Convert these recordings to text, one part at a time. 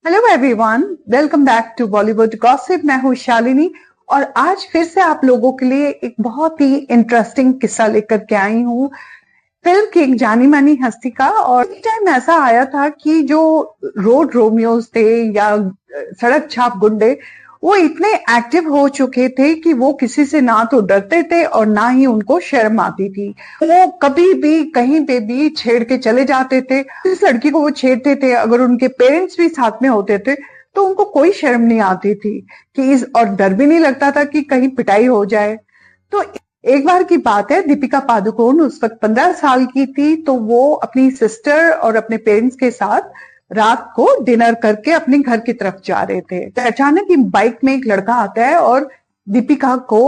Hello everyone, welcome back to Bollywood gossip. मैं हूँ शालिनी और आज फिर से आप लोगों के लिए एक बहुत ही इंटरेस्टिंग किस्सा लेकर के आई हूँ फिल्म की एक जानी मानी हस्ती का। और एक टाइम ऐसा आया था कि जो रोड रोमियोज थे या सड़क छाप गुंडे, वो इतने एक्टिव हो चुके थे कि वो किसी से ना तो डरते थे और ना ही उनको शर्म आती थी। वो कभी भी कहीं पे भी छेड़ के चले जाते थे। जिस लड़की को वो छेड़ते थे, अगर उनके पेरेंट्स भी साथ में होते थे तो उनको कोई शर्म नहीं आती थी कि और डर भी नहीं लगता था कि कहीं पिटाई हो जाए। तो एक बार की बात है, दीपिका पादुकोण उस वक्त 15 साल की थी। तो वो अपनी सिस्टर और अपने पेरेंट्स के साथ रात को डिनर करके अपने घर की तरफ जा रहे थे। तो अचानक ही बाइक में एक लड़का आता है और दीपिका को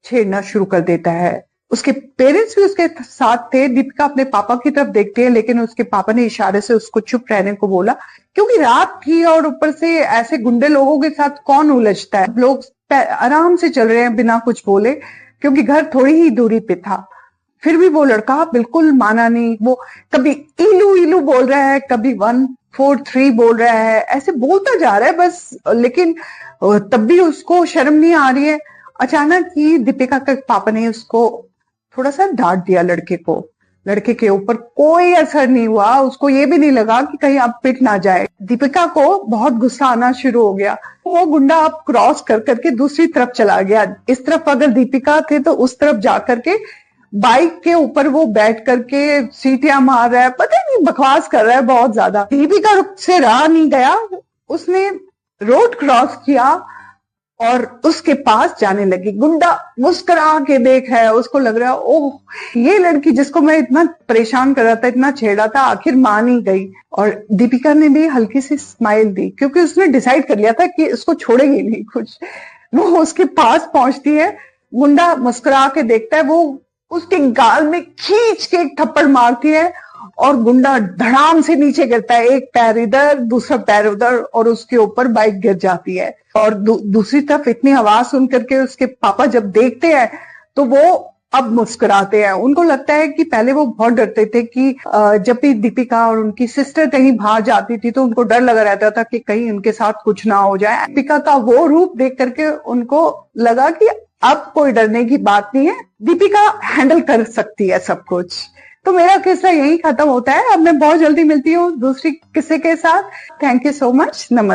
छेड़ना शुरू कर देता है। उसके पेरेंट्स भी उसके साथ थे। दीपिका अपने पापा की तरफ देखती है, लेकिन उसके पापा ने इशारे से उसको चुप रहने को बोला, क्योंकि रात थी और ऊपर से ऐसे गुंडे लोगों के साथ कौन उलझता है। लोग आराम से चल रहे हैं बिना कुछ बोले, क्योंकि घर थोड़ी ही दूरी पे था। फिर भी वो लड़का बिल्कुल माना नहीं। वो कभी इलू इलू बोल रहा है, कभी 143 बोल रहा है, ऐसे बोलता जा रहा है बस, लेकिन तब भी उसको शर्म नहीं आ रही है। अचानक ही दीपिका के पापा ने उसको थोड़ा सा डांट दिया लड़के को। लड़के के ऊपर कोई असर नहीं हुआ। उसको ये भी नहीं लगा कि कहीं अब पिट ना जाए। दीपिका को बहुत गुस्सा आना शुरू हो गया। वो गुंडा अब क्रॉस कर करके दूसरी तरफ चला गया। इस तरफ अगर दीपिका थे तो उस तरफ जा करके बाइक के ऊपर वो बैठ करके सीटियां मार रहा है, पता नहीं बकवास कर रहा है बहुत ज्यादा। दीपिका से रहा नहीं गया, उसने रोड क्रॉस किया और उसके पास जाने लगी। गुंडा मुस्कुरा के देख है, उसको लग रहा है ओह, ये लड़की जिसको मैं इतना परेशान कर रहा था, इतना छेड़ा था, आखिर मान ही गई। और दीपिका ने भी हल्की सी स्माइल दी, क्योंकि उसने डिसाइड कर लिया था कि इसको छोड़ेगी नहीं कुछ। वो उसके पास पहुंचती है, गुंडा मुस्कुरा के देखता है, वो उसके गाल में खींच के एक थप्पड़ मारती है और गुंडा धड़ाम से नीचे गिरता है। एक पैर इधर, दूसरा पैर उधर, और उसके ऊपर बाइक गिर जाती है। और दूसरी तरफ इतनी आवाज सुन करके उसके पापा जब देखते हैं तो वो अब मुस्कुराते हैं। उनको लगता है कि पहले वो बहुत डरते थे कि जब भी दीपिका और उनकी सिस्टर कहीं बाहर जाती थी तो उनको डर लगा रहता था कि कहीं उनके साथ कुछ ना हो जाए। दीपिका का वो रूप देख करके उनको लगा कि अब कोई डरने की बात नहीं है, दीपिका हैंडल कर सकती है सब कुछ। तो मेरा किस्सा यही खत्म होता है। अब मैं बहुत जल्दी मिलती हूँ दूसरी किस्से के साथ। Thank you so much. नमस्ते।